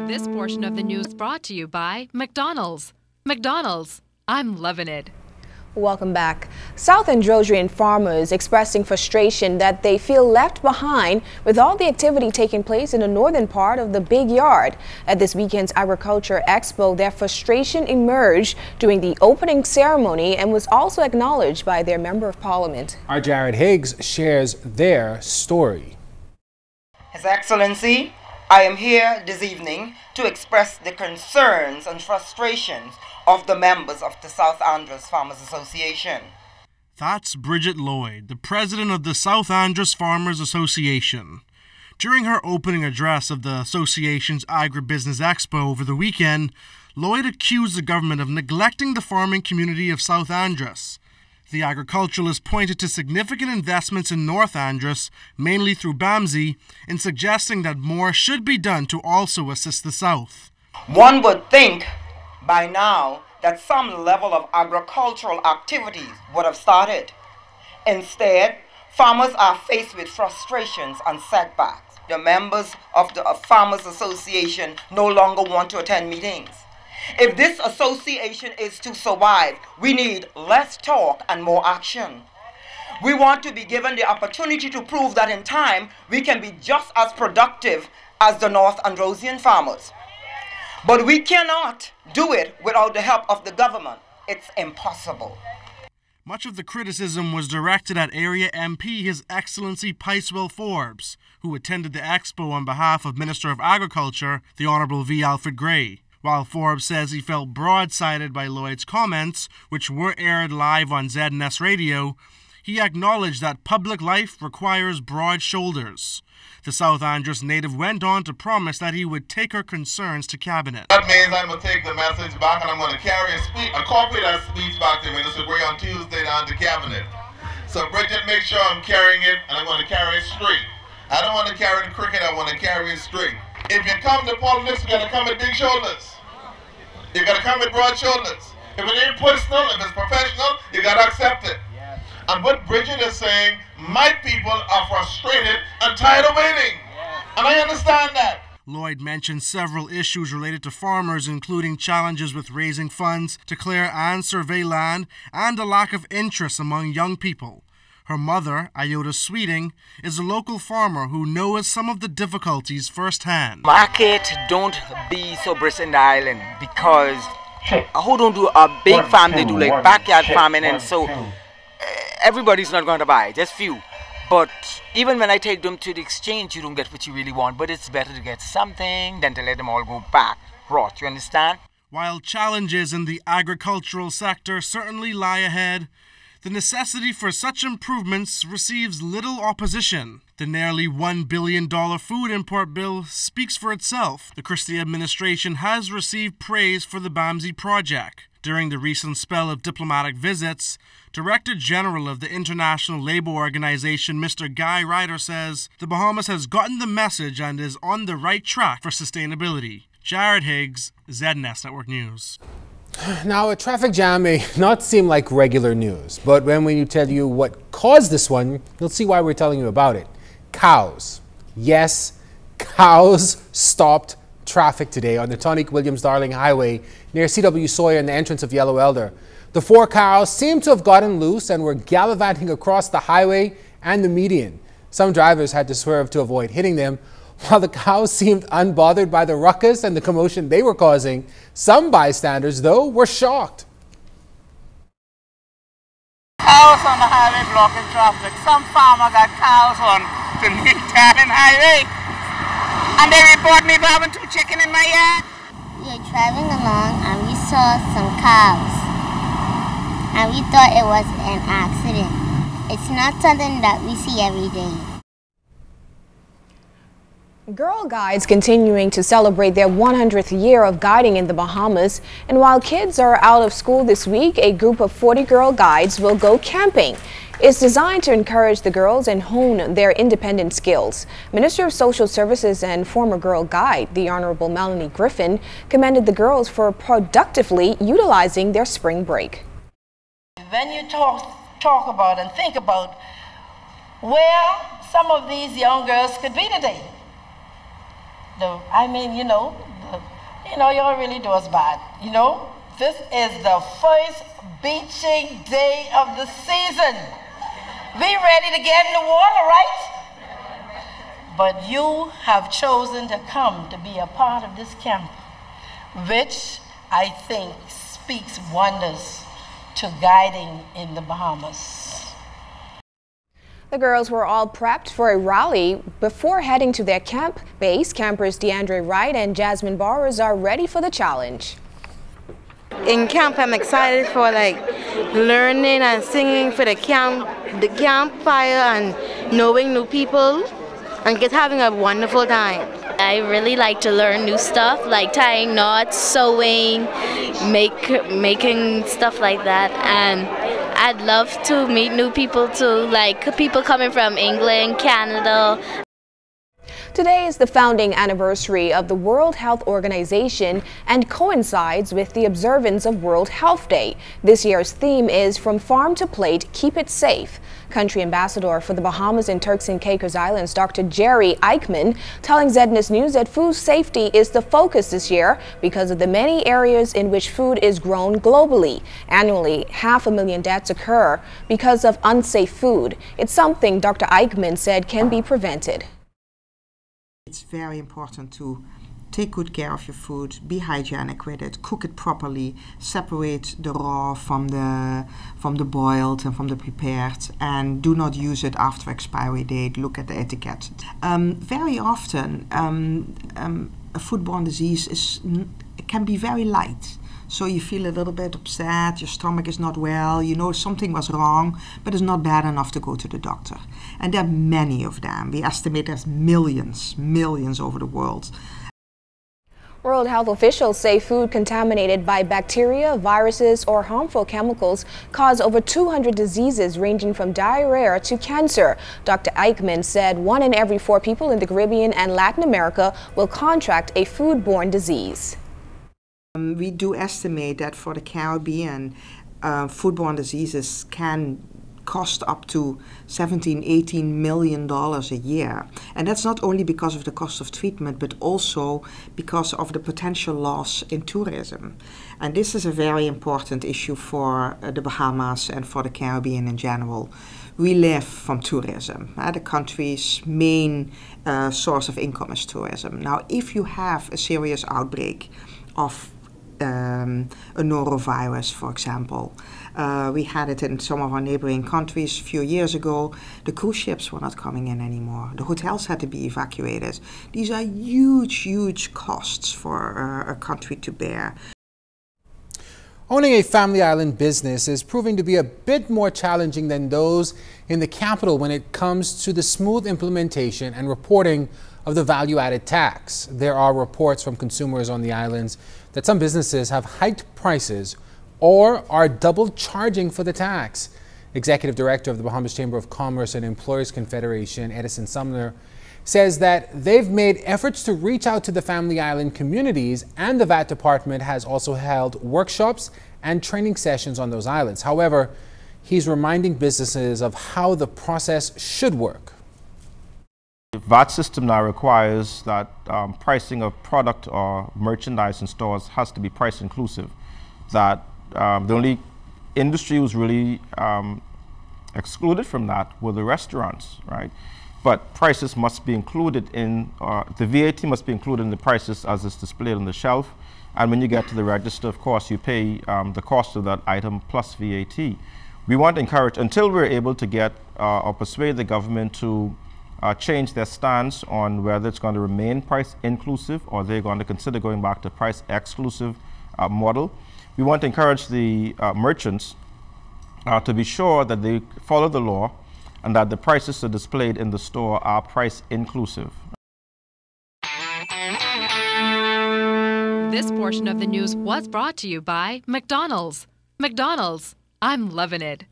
This portion of the news brought to you by McDonald's. McDonald's, I'm loving it. Welcome back. South Androsian farmers expressing frustration that they feel left behind with all the activity taking place in the northern part of the Big Yard. At this weekend's Agriculture Expo, their frustration emerged during the opening ceremony and was also acknowledged by their Member of Parliament. Our Jared Higgs shares their story. His Excellency, I am here this evening to express the concerns and frustrations of the members of the South Andros Farmers Association. That's Bridget Lloyd, the president of the South Andros Farmers Association. During her opening address of the association's Agribusiness Expo over the weekend, Lloyd accused the government of neglecting the farming community of South Andros. The agriculturalist pointed to significant investments in North Andros, mainly through BAMSI, in suggesting that more should be done to also assist the South. One would think by now that some level of agricultural activities would have started. Instead, farmers are faced with frustrations and setbacks. The members of the Farmers Association no longer want to attend meetings. If this association is to survive, we need less talk and more action. We want to be given the opportunity to prove that in time we can be just as productive as the North Androsian farmers. But we cannot do it without the help of the government. It's impossible. Much of the criticism was directed at Area MP His Excellency Picewell Forbes, who attended the expo on behalf of Minister of Agriculture, the Honourable V. Alfred Gray. While Forbes says he felt broadsided by Lloyd's comments, which were aired live on ZNS radio, he acknowledged that public life requires broad shoulders. The South Andros native went on to promise that he would take her concerns to Cabinet. That means I'm going to take the message back and I'm going to carry a copy of that speech back to Minister Gray on Tuesday down to Cabinet. So Bridget, make sure I'm carrying it and I'm going to carry it straight. I don't want to carry the cricket, I want to carry it straight. If you come to politics, you got to come with big shoulders. You got to come with broad shoulders. If it ain't personal, if it's professional, you got to accept it. And what Bridget is saying, my people are frustrated and tired of waiting. And I understand that. Lloyd mentioned several issues related to farmers, including challenges with raising funds to clear and survey land and a lack of interest among young people. Her mother, Iota Sweeting, is a local farmer who knows some of the difficulties firsthand. Market don't be so brisk in the island because who don't do a big farm, they do like backyard farming, and so everybody's not going to buy, just few. But even when I take them to the exchange, you don't get what you really want, but it's better to get something than to let them all go back rot, you understand? While challenges in the agricultural sector certainly lie ahead, the necessity for such improvements receives little opposition. The nearly $1 billion food import bill speaks for itself. The Christie administration has received praise for the BAMSI project. During the recent spell of diplomatic visits, Director General of the International Labour Organization, Mr. Guy Ryder, says the Bahamas has gotten the message and is on the right track for sustainability. Jared Higgs, ZNS Network News. Now, a traffic jam may not seem like regular news, but when we tell you what caused this one, you'll see why we're telling you about it. Cows. Yes, cows stopped traffic today on the Tonique Williams-Darling Highway near C.W. Sawyer and the entrance of Yellow Elder. The 4 cows seemed to have gotten loose and were gallivanting across the highway and the median. Some drivers had to swerve to avoid hitting them. While the cows seemed unbothered by the ruckus and the commotion they were causing, some bystanders, though, were shocked. Cows on the highway blocking traffic. Some farmer got cows on the Darling Highway, and they report me for having 2 chickens in my yard. We were driving along and we saw some cows, and we thought it was an accident. It's not something that we see every day. Girl Guides continuing to celebrate their 100th year of guiding in the Bahamas. And while kids are out of school this week, a group of 40 Girl Guides will go camping. It's designed to encourage the girls and hone their independent skills. Minister of Social Services and former Girl Guide, the Honorable Melanie Griffin, commended the girls for productively utilizing their spring break. When you talk about and think about where some of these young girls could be today, y'all really do us bad. This is the first beaching day of the season. We ready to get in the water, right? But you have chosen to come to be a part of this camp, which I think speaks wonders to guiding in the Bahamas. The girls were all prepped for a rally before heading to their camp base. Campers DeAndre Wright and Jasmine Bowers are ready for the challenge. In camp, I'm excited for learning and singing for the campfire and knowing new people and just having a wonderful time. I really like to learn new stuff like tying knots, sewing, making stuff like that, and I'd love to meet new people too, like people coming from England, Canada. Today is the founding anniversary of the World Health Organization and coincides with the observance of World Health Day. This year's theme is From Farm to Plate, Keep It Safe. Country Ambassador for the Bahamas and Turks and Caicos Islands, Dr. Jerry Eichmann, telling ZNS News that food safety is the focus this year because of the many areas in which food is grown globally. Annually, 500,000 deaths occur because of unsafe food. It's something Dr. Eichmann said can be prevented. It's very important to take good care of your food, be hygienic with it, cook it properly, separate the raw from the boiled and from the prepared, and do not use it after expiry date. Look at the etiquette. Very often, a foodborne disease can be very light. So you feel a little bit upset, your stomach is not well, you know something was wrong, but it's not bad enough to go to the doctor. And there are many of them. We estimate there's millions over the world. World health officials say food contaminated by bacteria, viruses, or harmful chemicals cause over 200 diseases ranging from diarrhea to cancer. Dr. Eichmann said 1 in every 4 people in the Caribbean and Latin America will contract a foodborne disease. We do estimate that for the Caribbean, foodborne diseases can cost up to $17–18 million a year. And that's not only because of the cost of treatment, but also because of the potential loss in tourism. And this is a very important issue for the Bahamas and for the Caribbean in general. We live from tourism. The country's main source of income is tourism. Now, if you have a serious outbreak of a norovirus, for example. We had it in some of our neighboring countries a few years ago. The cruise ships were not coming in anymore. The hotels had to be evacuated. These are huge costs for a country to bear. Owning a family island business is proving to be a bit more challenging than those in the capital when it comes to the smooth implementation and reporting of the value-added tax. There are reports from consumers on the islands that some businesses have hiked prices or are double charging for the tax. Executive Director of the Bahamas Chamber of Commerce and Employers Confederation, Edison Sumner, says that they've made efforts to reach out to the family island communities, and the VAT department has also held workshops and training sessions on those islands. However, he's reminding businesses of how the process should work. The VAT system now requires that pricing of product or merchandise in stores has to be price inclusive. That the only industry who's really excluded from that were the restaurants, right? But prices must be included in, the VAT must be included in the prices as is displayed on the shelf. And when you get to the register, of course, you pay the cost of that item plus VAT. We want to encourage, until we're able to get or persuade the government to change their stance on whether it's going to remain price inclusive or they're going to consider going back to price exclusive model. We want to encourage the merchants to be sure that they follow the law and that the prices that are displayed in the store are price inclusive. This portion of the news was brought to you by McDonald's. McDonald's, I'm loving it.